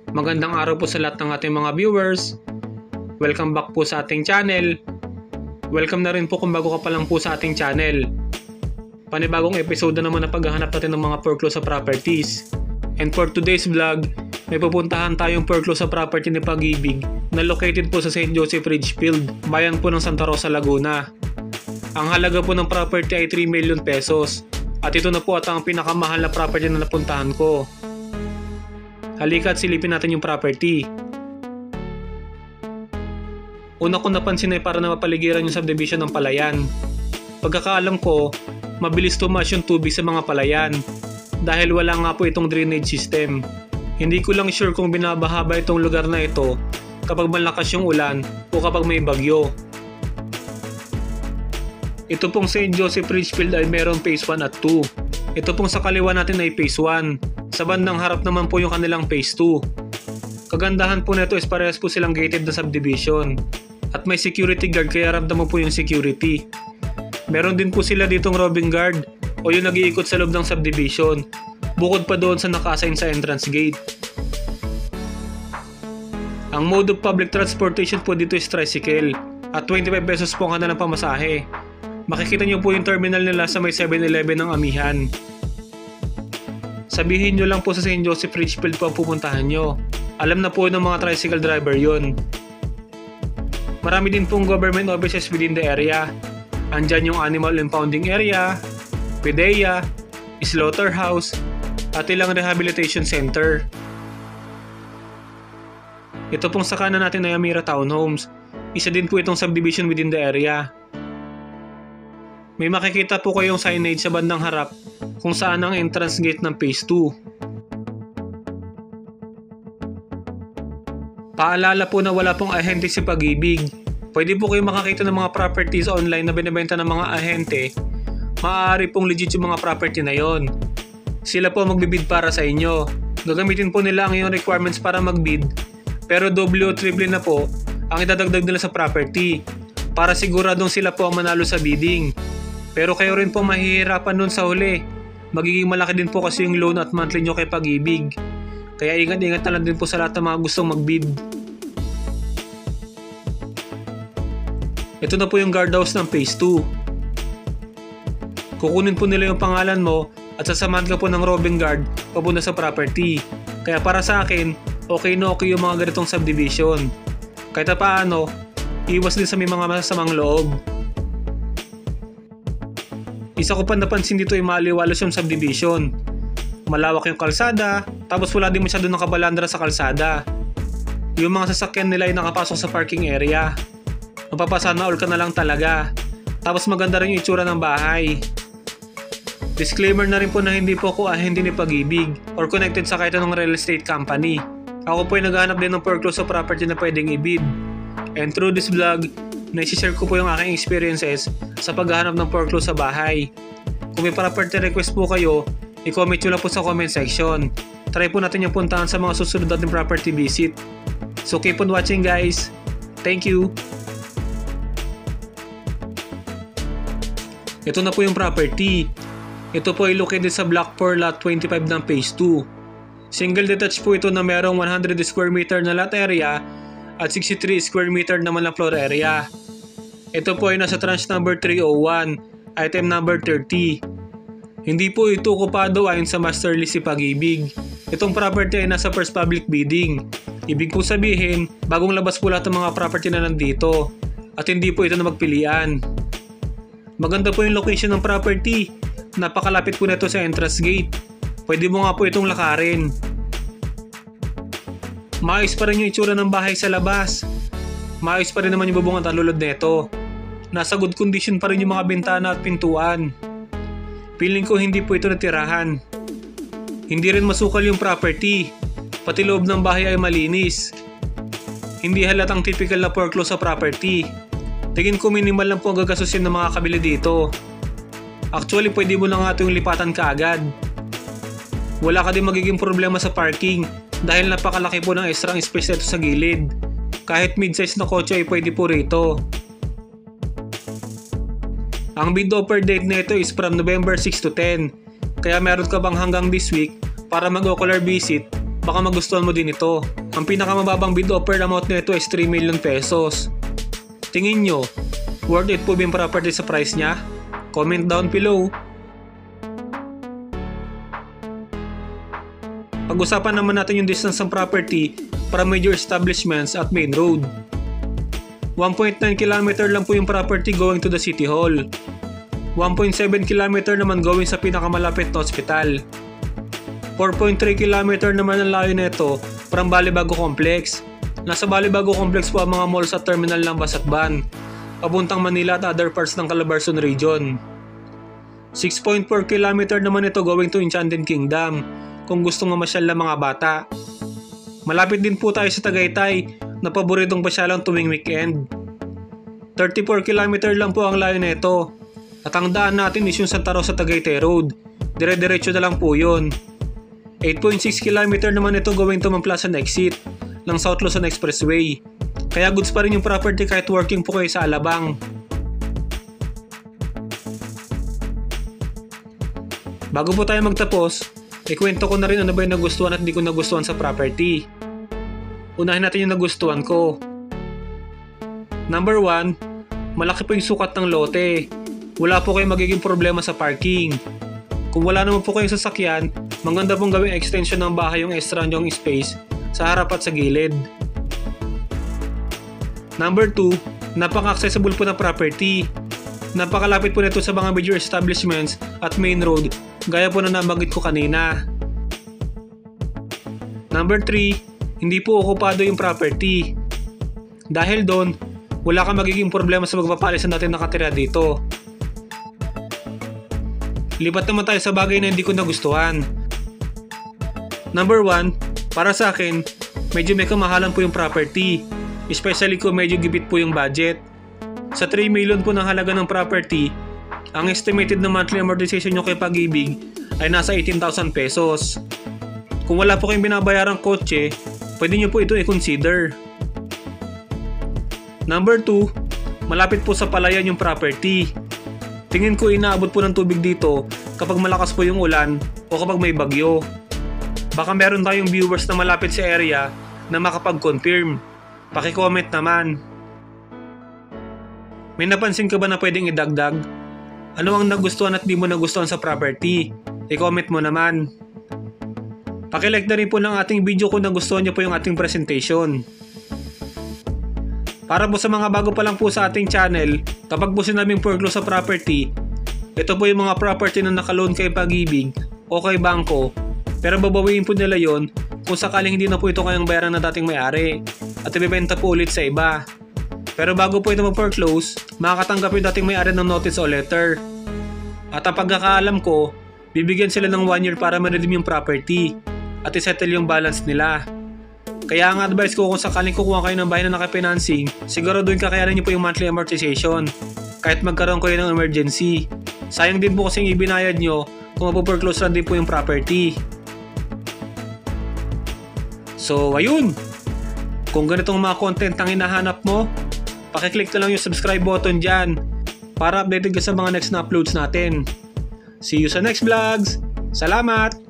Magandang araw po sa lahat ng ating mga viewers. Welcome back po sa ating channel. Welcome na rin po kung bago ka pa lang po sa ating channel. Panibagong episode na naman na paghahanap natin ng mga foreclosed properties. And for today's vlog, may pupuntahan tayong foreclosed property ni Pag-ibig na located po sa St. Joseph Ridgefield, bayan po ng Santa Rosa, Laguna. Ang halaga po ng property ay 3 million pesos. At ito na po at ang pinakamahal na property na napuntahan ko. Halika at silipin natin yung property. Una kong napansin ay para na mapaligiran yung subdivision ng palayan. Pagkakaalam ko, mabilis tumaas yung tubig sa mga palayan dahil wala nga po itong drainage system. Hindi ko lang sure kung binabaha ba itong lugar na ito kapag malakas yung ulan o kapag may bagyo. Ito pong St. Joseph Ridgefield ay meron phase 1 at 2. Ito pong sa kaliwa natin ay phase 1. Sa bandang harap naman po yung kanilang phase 2. Kagandahan po nito is parehas po silang gated na subdivision. At may security guard kaya ramdam mo po yung security. Meron din po sila ditong roving guard o yung nag-iikot sa loob ng subdivision. Bukod pa doon sa naka-assign sa entrance gate. Ang mode of public transportation po dito is tricycle. At 25 pesos po ang kanilang pamasahe. Makikita nyo po yung terminal nila sa may 7-Eleven ng Amihan. Sabihin nyo lang po sa St. Joseph Ridgefield po ang pupuntahan nyo. Alam na po ng mga tricycle driver yon. Marami din pong government offices within the area. Andyan yung animal impounding area, PDEA, slaughterhouse, at ilang rehabilitation center. Ito pong sa kanan natin ay Amira Townhomes. Isa din po itong subdivision within the area. May makikita po kayong signage sa bandang harap kung saan ang entrance gate ng phase 2. Paalala po na wala pong ahente si Pag-ibig. Pwede po kayong makakita ng mga properties online na binibenta ng mga ahente. Maaari pong legit yung mga property na yon. Sila po magbibid para sa inyo. Gagamitin po nila ang iyong requirements para magbid. Pero doble o triple na po ang idadagdag nila sa property. Para siguradong sila po ang manalo sa bidding. Pero kayo rin po mahihirapan nun sa huli. Magiging malaki din po kasi yung loan at monthly nyo kay Pag-ibig. Kaya ingat-ingat na lang din po sa lahat ng mga gustong magbid. Ito na po yung guardhouse ng phase 2. Kukunin po nila yung pangalan mo at sasamahan ka po ng roving guard papunta sa property. Kaya para sa akin, okay na okay yung mga ganitong subdivision. Kahit paano, iwas din sa may mga masasamang loob. Isa ko pa napansin dito ay maliwalas yung subdivision. Malawak yung kalsada, tapos wala din masyado ng kabalandra sa kalsada. Yung mga sasakyan nila ay nakapasok sa parking area. Mapapasana all ka na lang talaga. Tapos maganda rin yung itsura ng bahay. Disclaimer na rin po na hindi po ako ahente ni Pag-ibig or connected sa kahit anong real estate company. Ako po ay naghahanap din ng foreclosed property na pwedeng i-bid. And through this vlog, naisishare ko po yung aking experiences sa paghahanap ng foreclosed sa bahay. Kung may property request po kayo, i-comment nyo lang po sa comment section. Try po natin yung puntahan sa mga susunod natin property visit. So keep on watching guys. Thank you. Ito na po yung property. Ito po ay located sa Block 4 Lot 25 ng Phase 2. Single detached po ito na merong 100 square meter na lot area at 63 square meter naman ang floor area. Ito po ay nasa tranche number 301, item number 30. Hindi po ito okupado ayon sa master lease si Pag-ibig. Itong property ay nasa first public bidding. Ibig po sabihin, bagong labas po lahat ng mga property na nandito at hindi po ito na magpilian. Maganda po yung location ng property. Napakalapit po nito sa entrance gate. Pwede mo nga po itong lakarin. Maayos pa rin yung itsura ng bahay sa labas. Maayos pa rin naman yung bubong at alulod nito. Nasa good condition pa rin yung mga bintana at pintuan. Feeling ko hindi po ito natirahan. Hindi rin masukal yung property. Pati loob ng bahay ay malinis. Hindi halatang typical na foreclosed sa property. Tingin ko minimal lang po ang gagastusin ng mga kabili dito. Actually pwede mo na nga ito yung lipatan kaagad. Wala ka din magiging problema sa parking dahil napakalaki po ng extra space nito sa gilid. Kahit mid-size na kotse ay pwede po rito. Ang bid offer date nito is from November 6 to 10. Kaya meron ka bang hanggang this week para mag-ocular visit, baka magustuhan mo din ito. Ang pinakamababang bid offer amount nito is 3 million pesos. Tingin nyo, worth it po ba yung property sa price niya? Comment down below. Pag-usapan naman natin yung distance ng property para major establishments at main road. 1.9 km lang po yung property going to the City Hall. 1.7 km naman going sa pinakamalapit na ospital. 4.3 km naman ang layo nito from Balibago Complex. Nasa Balibago Complex po ang mga malls at terminal ng bus at van, papuntang Manila at other parts ng Calabarzon region. 6.4 km naman ito going to Enchanted Kingdom kung gusto nga masyal ng mga bata. Malapit din po tayo sa Tagaytay na paboritong pasyalang tuwing weekend. 34 km lang po ang layo nito at ang daan natin is yung Santa Rosa Tagaytay Road. Dire-diretso na lang po yun. 8.6 km naman ito going to Mamplasan exit ng South Luzon Expressway. Kaya goods pa rin yung property kahit working po kayo sa Alabang. Bago po tayo magtapos, ikwento ko na rin ano ba yung nagustuhan at hindi ko nagustuhan sa property. Unahin natin yung nagustuhan ko. Number 1, malaki po yung sukat ng lote. Wala po kayong magiging problema sa parking. Kung wala naman po kayong sasakyan, maganda pong gawing extension ng bahay yung extra nyong space sa harap at sa gilid. Number 2, napaka-accessible po na property. Napakalapit po nito sa mga major establishments at main road gaya po na nabanggit ko kanina. Number 3, hindi po okupado yung property. Dahil doon, wala kang magiging problema sa magpapalisan natin nakatira dito. Lipat naman tayo sa bagay na hindi ko nagustuhan. Number 1, para sa akin, medyo may kamahalan po yung property. Especially kung medyo gibit po yung budget. Sa 3 million po ng halaga ng property, ang estimated na monthly amortization nyo kay Pag-ibig ay nasa 18,000 pesos. Kung wala po kayong binabayarang kotse, pwede nyo po ito i-consider. Number 2, malapit po sa palayan yung property. Tingin ko inaabot po ng tubig dito kapag malakas po yung ulan o kapag may bagyo. Baka meron tayong viewers na malapit sa area na makapag-confirm. Paki-comment naman. May napansin ka ba na pwedeng idagdag? Ano ang nagustuhan at di mo nagustuhan sa property? I-comment mo naman. Paki-like na rin po ng ating video kung nagustuhan nyo po yung ating presentation. Para po sa mga bago pa lang po sa ating channel, kapag po sinabing foreclose sa property, ito po yung mga property na nakaloan kay Pag-ibig o kay bangko, pero babawiin po nila yon kung sakaling hindi na po ito kayang bayaran na dating may-ari at ibebenta po ulit sa iba. Pero bago po ito mag-foreclose, makakatanggap yung dating may-ari ng notice o letter. At ang pagkakaalam ko, bibigyan sila ng 1 year para ma-redeem yung property at isettle yung balance nila. Kaya ang advice ko kung sakaling kukuha kayo ng bahay na naka-financing, siguraduhin kakayanan niyo po yung monthly amortization kahit magkaroon kayo ng emergency. Sayang din po kasi yung ibinayad nyo kung mapo-foreclose lang din po yung property. So ayun, kung ganitong mga content ang hinahanap mo, pakiclick na lang yung subscribe button dyan para updated ka sa mga next na uploads natin. See you sa next vlogs! Salamat!